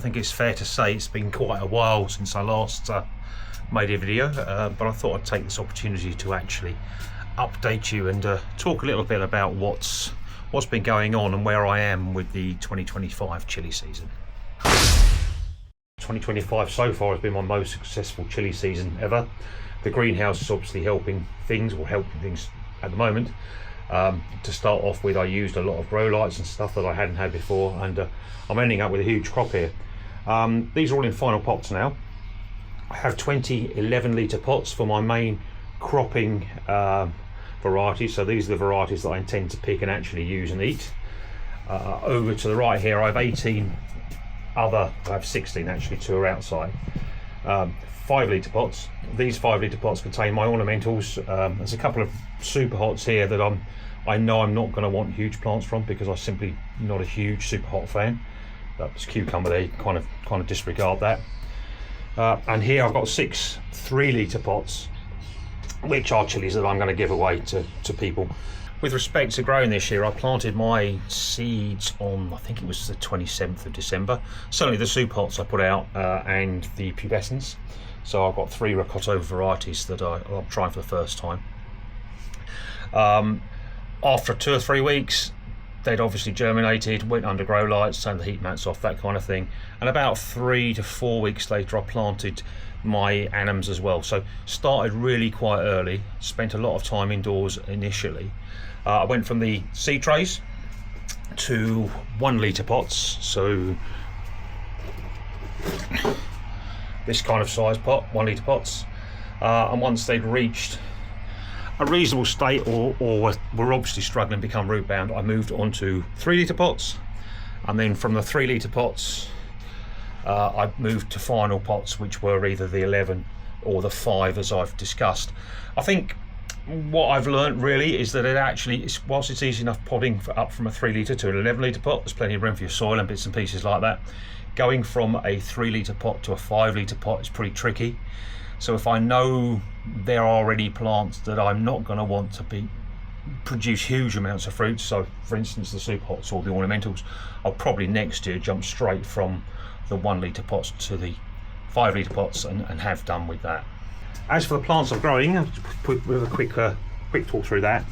think it's fair to say it's been quite a while since I last made a video, but I thought I'd take this opportunity to actually update you and talk a little bit about what's been going on and where I am with the 2025 chili season. 2025 so far has been my most successful chili season ever. The greenhouse is obviously helping things at the moment. To start off with, I used a lot of grow lights and stuff that I hadn't had before, and I'm ending up with a huge crop here. These are all in final pots now. I have 20 11-litre pots for my main cropping varieties, so these are the varieties that I intend to pick and actually use and eat. Over to the right here I have 18 I have 16 actually, 2 are outside. 5-litre pots. These 5-litre pots contain my ornamentals. There's a couple of super hots here that I know I'm not going to want huge plants from, because I'm simply not a huge super hot fan. That's cucumber there, kind of disregard that. And here I've got 6 3-litre pots, which are chilies that I'm going to give away to people. With respect to growing this year, I planted my seeds on, I think it was the 27th of December. Certainly the super hots I put out, and the pubescents. So I've got 3 ricotta varieties that I'm trying for the first time. After 2 or 3 weeks, they'd obviously germinated, went under grow lights, turned the heat mats off, that kind of thing. And about 3 to 4 weeks later, I planted my anams as well. So started really quite early, spent a lot of time indoors initially. I went from the seed trays to 1-litre pots, so this kind of size pot, 1-litre pots. And once they'd reached a reasonable state or were obviously struggling to become root bound, I moved on to 3-litre pots, and then from the 3-litre pots I moved to final pots, which were either the 11 or the 5, as I've discussed. I think what I've learnt really is that it actually, whilst it's easy enough potting up from a 3-litre to an 11-litre pot, there's plenty of room for your soil and bits and pieces like that. Going from a 3-litre pot to a 5-litre pot is pretty tricky. So if I know there are already plants that I'm not going to want to produce huge amounts of fruit, so for instance the super hots or the ornamentals, I'll probably next year jump straight from the 1-litre pots to the 5-litre pots and have done with that. As for the plants I'm growing, I'll put with a quick talk through that.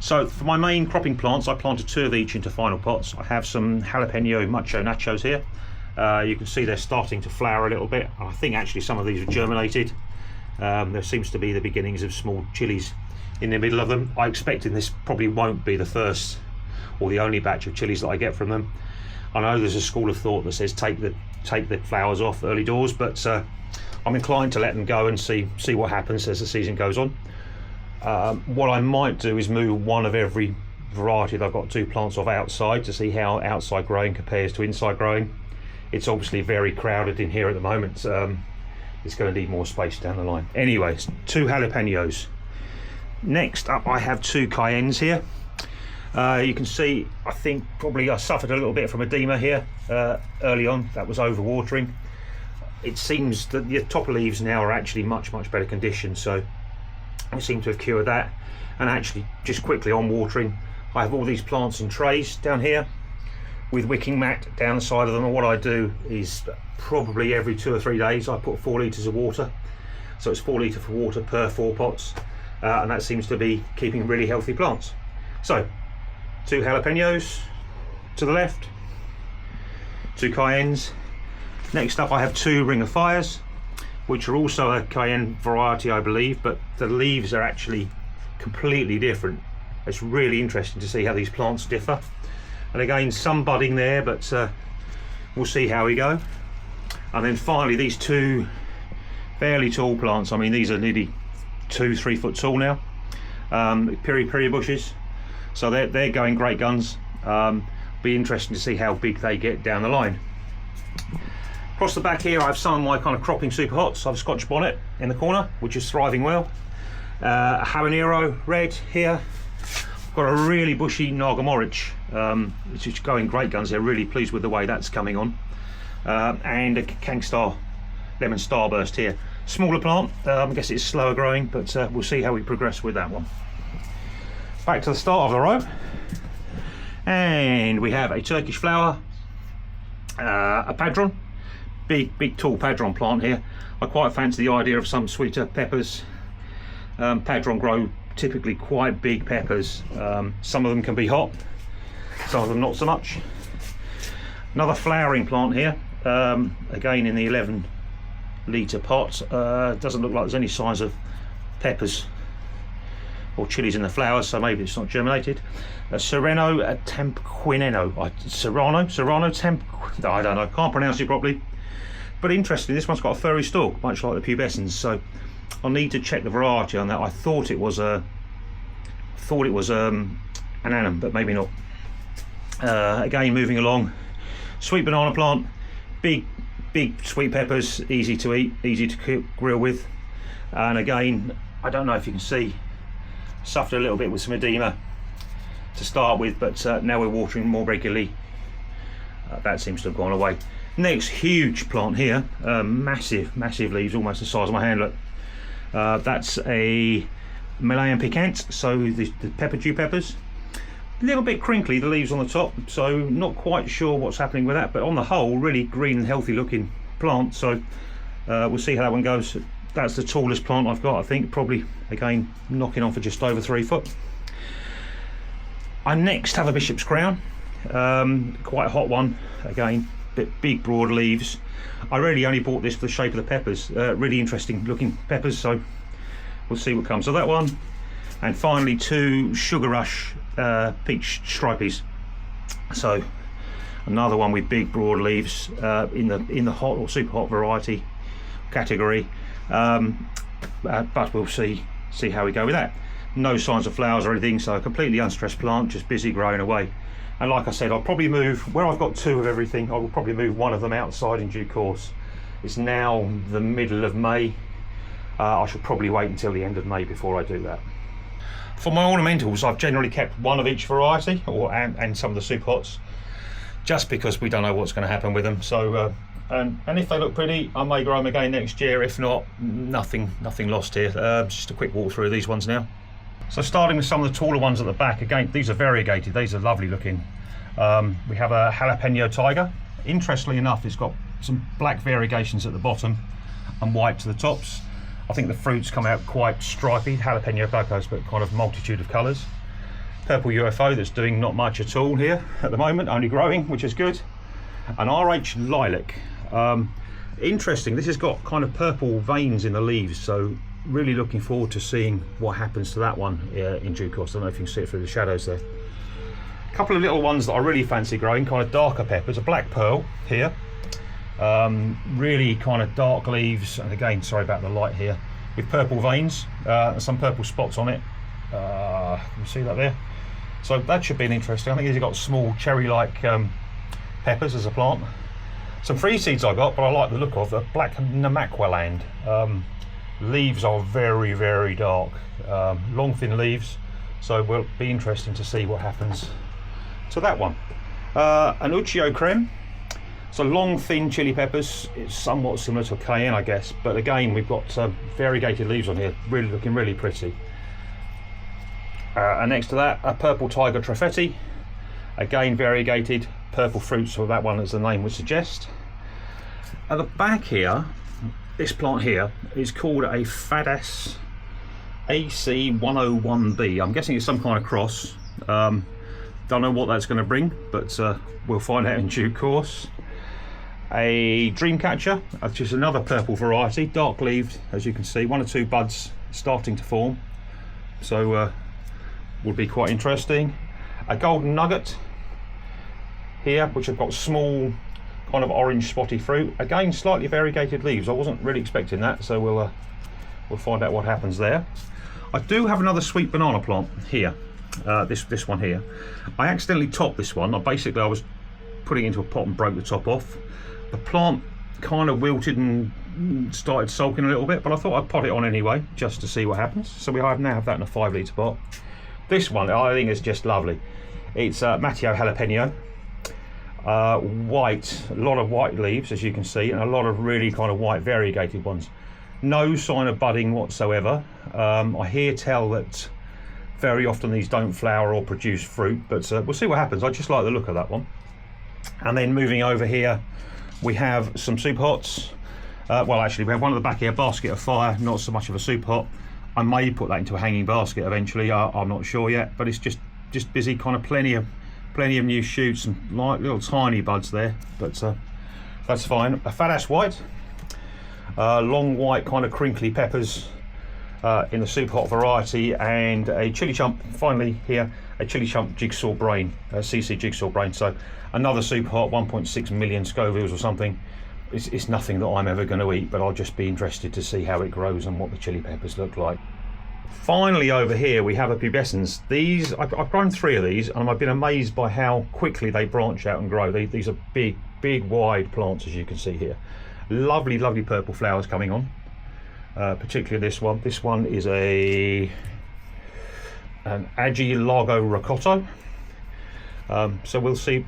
So for my main cropping plants, I planted 2 of each into final pots. I have some jalapeno macho nachos here. You can see they're starting to flower a little bit. I think actually some of these are germinated. There seems to be the beginnings of small chilies in the middle of them. I expect this probably won't be the first or the only batch of chilies that I get from them. I know there's a school of thought that says take the flowers off early doors, but I'm inclined to let them go and see what happens as the season goes on. What I might do is move one of every variety that I've got 2 plants of outside to see how outside growing compares to inside growing. It's obviously very crowded in here at the moment. It's going to need more space down the line. Anyways, 2 jalapenos. Next up I have 2 cayennes here. You can see, I think probably I suffered a little bit from edema here early on. That was overwatering. It seems that the top leaves now are actually much better condition, so I seem to have cured that. And actually, just quickly on watering, I have all these plants in trays down here with wicking mat down the side of them, and what I do is probably every 2 or 3 days I put 4 litres of water, so it's 4 litre of water per 4 pots, and that seems to be keeping really healthy plants. So 2 jalapenos to the left, 2 cayennes. Next up I have 2 ring of fires, which are also a cayenne variety I believe, but the leaves are actually completely different. It's really interesting to see how these plants differ. And again, some budding there, but we'll see how we go. And then finally these 2 fairly tall plants. I mean, these are nearly 2-3 foot tall now. Piri bushes. So they're going great guns. Be interesting to see how big they get down the line. Across the back here I have some of my kind of cropping super hots. I have a Scotch bonnet in the corner, which is thriving well. A habanero red here. Got a really bushy Nagamorich, which is going great guns. They're really pleased with the way that's coming on. And a Kangstar lemon starburst here. Smaller plant, I guess it's slower growing, but we'll see how we progress with that one. Back to the start of the row, and we have a Turkish flower, a padron, big tall padron plant here. I quite fancy the idea of some sweeter peppers. Padron grow typically quite big peppers. Some of them can be hot, some of them not so much. Another flowering plant here, again in the 11-litre pot. Doesn't look like there's any signs of peppers or chilies in the flowers, so maybe it's not germinated. Serrano Temquineno. I don't know, can't pronounce it properly. But interesting, this one's got a furry stalk, much like the pubescens, so I'll need to check the variety on that. I thought it was an annum, but maybe not. Again, moving along, sweet banana plant, big sweet peppers, easy to eat, easy to cook, grill with. And again, I don't know if you can see, suffered a little bit with some edema to start with, but now we're watering more regularly. That seems to have gone away. Next huge plant here, massive leaves, almost the size of my hand. Look, that's a Malayan piquant, so the pepper dew peppers. A little bit crinkly, the leaves on the top, so not quite sure what's happening with that, but on the whole, really green and healthy looking plant. So we'll see how that one goes. That's the tallest plant I've got, I think, probably again knocking on for just over 3 foot. I next have a bishop's crown, quite a hot one, again, big broad leaves. I really only bought this for the shape of the peppers, really interesting looking peppers, so we'll see what comes. So that one, and finally 2 Sugar Rush peach stripies. So another one with big broad leaves, in the hot or super hot variety category, but we'll see how we go with that. No signs of flowers or anything, so a completely unstressed plant, just busy growing away. And like I said, I'll probably move, where I've got 2 of everything, I will probably move one of them outside in due course. It's now the middle of May. I should probably wait until the end of May before I do that. For my ornamentals, I've generally kept one of each variety, and some of the super hots, just because we don't know what's going to happen with them. So, and if they look pretty, I may grow them again next year. If not, nothing lost here. Just a quick walk through these ones now. So starting with some of the taller ones at the back, again, these are variegated, these are lovely looking. We have a jalapeno tiger. Interestingly enough, it's got some black variegations at the bottom and white to the tops. I think the fruits come out quite stripy, jalapeno pocos, but kind of multitude of colours. Purple UFO that's doing not much at all here at the moment, only growing, which is good. An RH lilac. Interesting, this has got kind of purple veins in the leaves, so really looking forward to seeing what happens to that one in due course. I don't know if you can see it through the shadows there. A couple of little ones that I really fancy growing, kind of darker peppers. A black pearl here, really kind of dark leaves, and again, sorry about the light here, with purple veins and some purple spots on it. Can you see that there? So that should be an interesting. I think these have got small cherry-like peppers as a plant. Some free seeds I got, but I like the look of the black namaqualand. Leaves are very dark, long thin leaves, so it will be interesting to see what happens to that one. An Uccio creme, so long thin chili peppers. It's somewhat similar to a cayenne, I guess, but again we've got variegated leaves on here, really looking really pretty. And next to that, a purple tiger trafetti, again variegated, purple fruits, so that one, as the name would suggest. At the back here, this plant here is called a Fadas AC101B. I'm guessing it's some kind of cross. Don't know what that's going to bring, but we'll find out in due course. A Dreamcatcher, which is another purple variety, dark leaved, as you can see, 1 or 2 buds starting to form, so would be quite interesting. A Golden Nugget here, which have got small kind of orange spotty fruit, again slightly variegated leaves. I wasn't really expecting that, so we'll find out what happens there. I do have another sweet banana plant here, this one here. I accidentally topped this one. I was putting it into a pot and broke the top off. The plant kind of wilted and started sulking a little bit, but I thought I'd pot it on anyway just to see what happens. So we now have that in a 5-litre pot. This one I think is just lovely. It's Matteo jalapeno. White, a lot of white leaves, as you can see, and a lot of really kind of white variegated ones. No sign of budding whatsoever. I hear tell that very often these don't flower or produce fruit, but we'll see what happens. I just like the look of that one. And then moving over here We have some soup hots. Well, actually, we have one at the back here, basket of fire, not so much of a soup hot. I may put that into a hanging basket eventually. I'm not sure yet, but it's just busy, kind of plenty of new shoots and like little tiny buds there, but that's fine. A fat ash white, long white kind of crinkly peppers in the soup hot variety, and a chili chump. Finally here, a chili chump jigsaw brain, CC jigsaw brain. So another soup hot, 1.6 million Scovilles or something. It's nothing that I'm ever going to eat, but I'll just be interested to see how it grows and what the chili peppers look like. Finally, over here we have a pubescens. These I've grown 3 of these, and I've been amazed by how quickly they branch out and grow. These are big, wide plants, as you can see here. Lovely, lovely purple flowers coming on. Particularly this one. This one is an Agilago ricotta. So we'll see.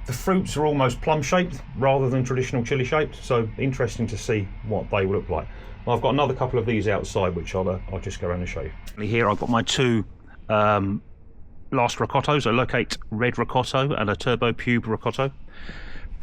The fruits are almost plum shaped rather than traditional chili shaped, so interesting to see what they will look like. Well, I've got another couple of these outside which I'll just go around and show you. Here I've got my 2 last ricottos, a locate red ricotto and a turbo pube ricotto.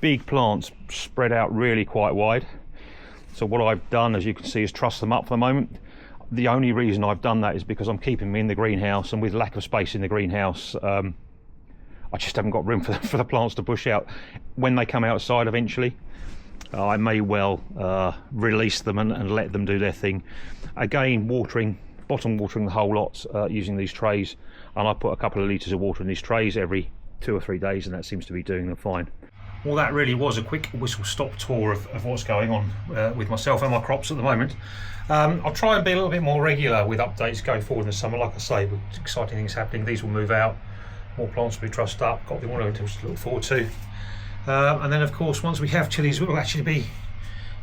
Big plants spread out really quite wide. So what I've done, as you can see, is truss them up for the moment. The only reason I've done that is because I'm keeping them in the greenhouse, and with lack of space in the greenhouse, I just haven't got room for the plants to push out. When they come outside eventually, I may well release them and let them do their thing. Again, bottom watering the whole lot using these trays, and I put a couple of litres of water in these trays every 2 or 3 days, and that seems to be doing them fine. Well, that really was a quick whistle-stop tour of what's going on with myself and my crops at the moment. I'll try and be a little bit more regular with updates going forward in the summer. Like I say, with exciting things happening, these will move out. More plants will be trussed up. Got one of them to look forward to. And then, of course, once we have chilies, we'll actually be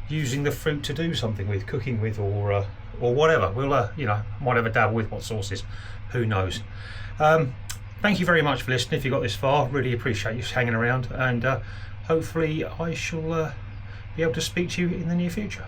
using the fruit to do something with, cooking with, or whatever. We'll, might have a dabble with what sauces. Who knows? Thank you very much for listening. If you got this far, really appreciate you hanging around, and hopefully I shall be able to speak to you in the near future.